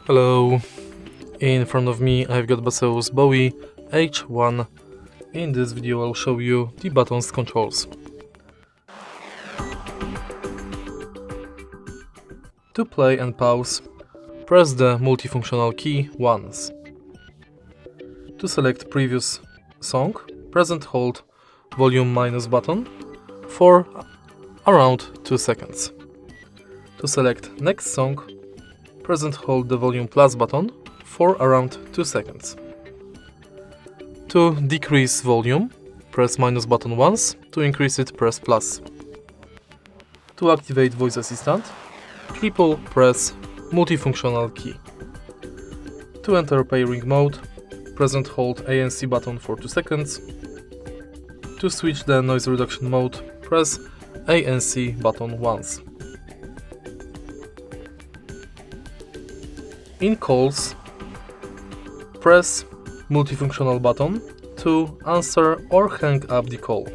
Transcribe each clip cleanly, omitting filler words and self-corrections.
Hello, in front of me I've got Baseus Bowie H1. In this video I'll show you the buttons controls. To play and pause, press the multifunctional key once. To select previous song, press and hold volume minus button for around 2 seconds. To select next song, press and hold the volume plus button for around 2 seconds. To decrease volume, press minus button once. To increase it, press plus. To activate voice assistant, triple press multifunctional key. To enter pairing mode, press and hold ANC button for 2 seconds. To switch the noise reduction mode, press ANC button once. In calls, press multifunctional button to answer or hang up the call.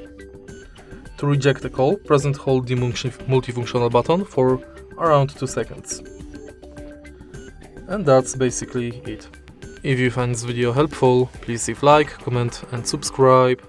To reject a call, press and hold the multifunctional button for around 2 seconds. And that's basically it. If you find this video helpful, please leave like, comment and subscribe.